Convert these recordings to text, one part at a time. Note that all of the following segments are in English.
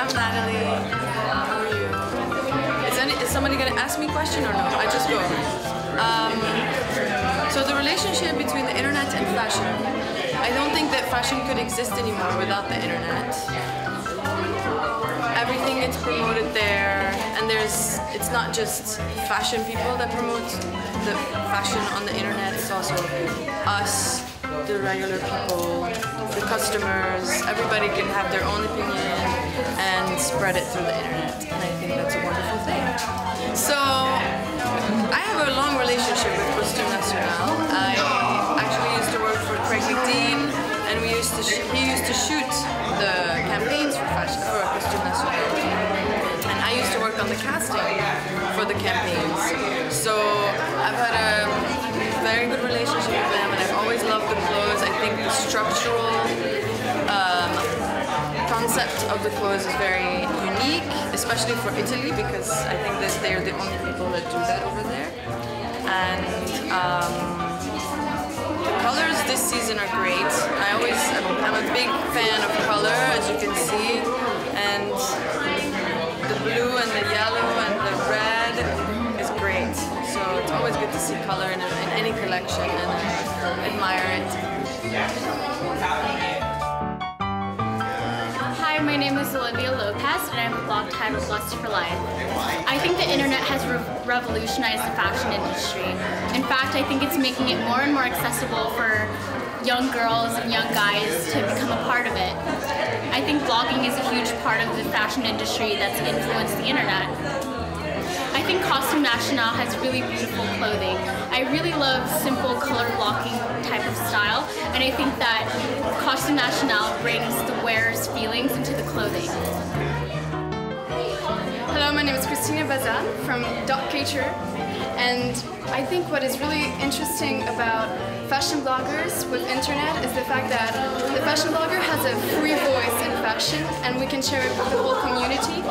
I'm Natalie. How are you? Is somebody gonna ask me a question or no? I just go. So the relationship between the internet and fashion. I don't think that fashion could exist anymore without the internet. Everything gets promoted there, and it's not just fashion people that promote the fashion on the internet, it's also us, the regular people, the customers. Everybody can have their own opinion and spread it through the internet, and I think that's a wonderful thing. So I have a long relationship with Costume National. I actually used to work for Craig McDean, and he used to shoot the campaigns for Costume National, and I used to work on the casting for the campaigns. So I've had a very good relationship with them, and I've always loved the clothes. I think the structural concept of the clothes is very unique, especially for Italy, because I think that they're the only people that do that over there. And the colors this season are great. I'm a big fan of color, as you can see, and the blue and the yellow and the red is great. So it's always good to see color in any collection, and I admire it. Hi, my name is Olivia Lopez, and I have a blog titled Blessed for Life. I think the internet has revolutionized the fashion industry. In fact, I think it's making it more and more accessible for young girls and young guys to become a part of it. I think blogging is a huge part of the fashion industry that's influenced the internet. I think Costume National has really beautiful clothing. I really love simple color blocking type of style, and I think that Costume National brings the wearer's feelings into the clothing. Hello, my name is Christina Bazan from Cater, and I think what is really interesting about fashion bloggers with internet is the fact that the fashion blogger has a free voice in fashion, and we can share it with the whole community.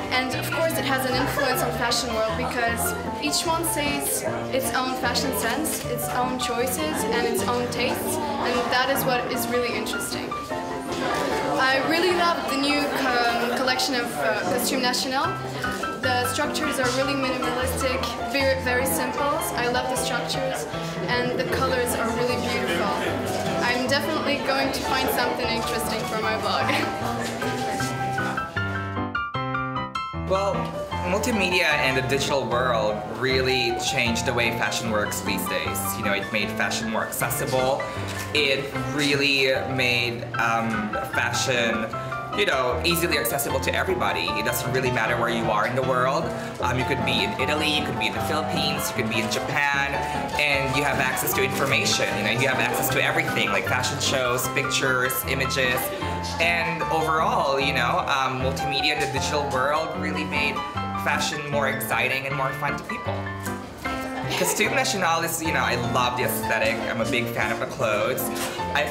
And of course it has an influence on the fashion world because each one says its own fashion sense, its own choices and its own tastes, and that is what is really interesting. I really love the new collection of Costume National. The structures are really minimalistic, very simple. I love the structures, and the colors are really beautiful. I'm definitely going to find something interesting for my blog. Well, multimedia and the digital world really changed the way fashion works these days. You know, it made fashion more accessible. It really made fashion, you know, easily accessible to everybody. It doesn't really matter where you are in the world. You could be in Italy, you could be in the Philippines, you could be in Japan, and you have access to information. You know, you have access to everything, like fashion shows, pictures, images, and overall, you know, multimedia and the digital world really made fashion more exciting and more fun to people. Costume National is, you know, I love the aesthetic. I'm a big fan of the clothes.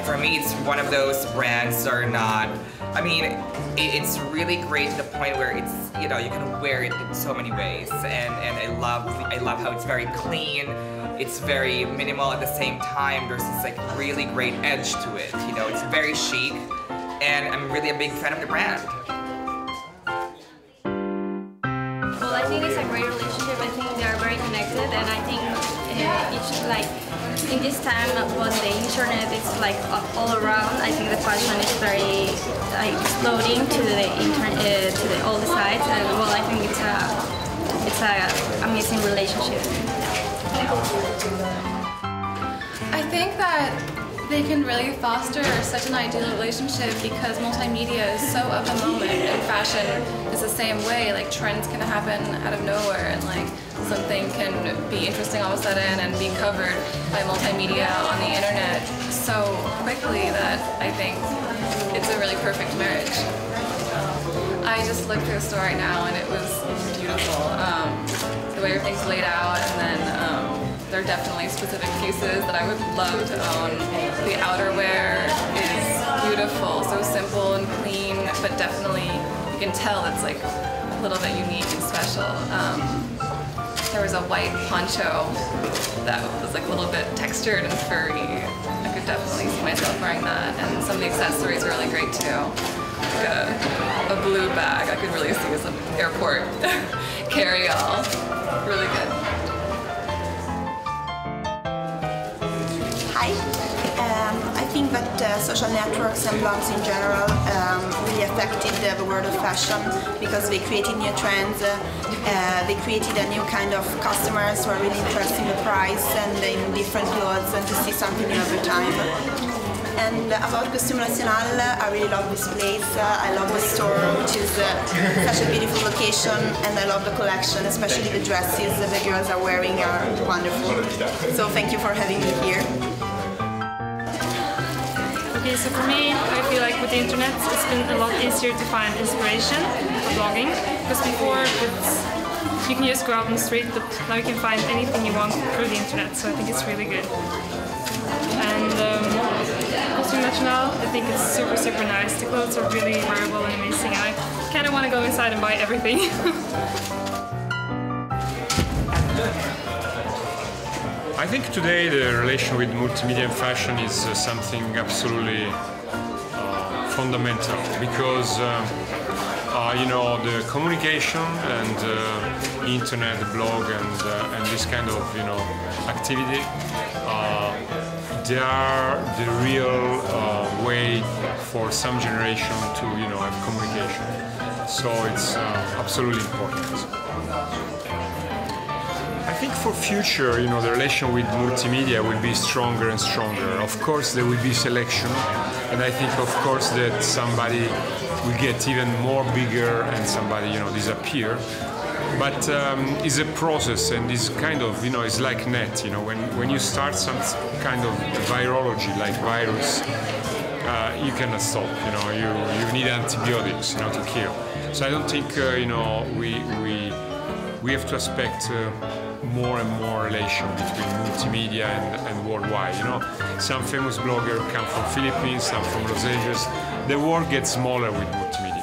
For me, it's one of those brands that are not, I mean, it's really great to the point where it's, you know, you can wear it in so many ways. And I love how it's very clean. It's very minimal at the same time. There's this like really great edge to it. You know, it's very chic, and I'm really a big fan of the brand. Well, I think it's a great relationship. I think they are very connected, and I think it's like in this time when the internet is like all around. I think the fashion is very exploding to the internet, to all the sides, and well, I think it's a amazing relationship. I think that they can really foster such an ideal relationship because multimedia is so of the moment, and fashion is the same way. Like trends can happen out of nowhere, and like something can be interesting all of a sudden and be covered by multimedia on the internet so quickly that I think it's a really perfect marriage. I just looked through the store right now and it was beautiful. The way everything's laid out, and then there are definitely specific pieces that I would love to own. The outerwear is beautiful, so simple and clean, but definitely you can tell it's like a little bit unique and special. There was a white poncho that was like a little bit textured and furry. I could definitely see myself wearing that, and some of the accessories are really great too. like a blue bag. I could really see as an airport carry-all. Really good. Hi. I think that social networks and blogs in general really affected the world of fashion because they created new trends, they created a new kind of customers who are really interested in the price and in different clothes and to see something new every time. And about Costume Nacional, I really love this place. I love the store, which is such a beautiful location, and I love the collection, especially the dresses that the girls are wearing are wonderful. So thank you for having me here. Okay, so for me, I feel like with the internet, it's been a lot easier to find inspiration for blogging, because before you can just go out on the street, but now you can find anything you want through the internet, so I think it's really good. And Costume Nacional, I think it's super, super nice. The clothes are really wearable and amazing, and I kind of want to go inside and buy everything. I think today the relation with multimedia and fashion is something absolutely fundamental because you know, the communication and internet, blog, and this kind of, you know, activity, they are the real way for some generation to, you know, have communication. So it's absolutely important. I think for future, you know, the relation with multimedia will be stronger and stronger. Of course, there will be selection, and I think, of course, that somebody will get even more bigger and somebody, you know, disappear. But it's a process, and it's kind of, you know, it's like net. You know, when you start some kind of virology, like virus, you cannot stop. You know, you need antibiotics, you know, to kill. So I don't think, you know, we have to expect more and more relation between multimedia and worldwide. You know, some famous bloggers come from Philippines, some from Los Angeles. The world gets smaller with multimedia.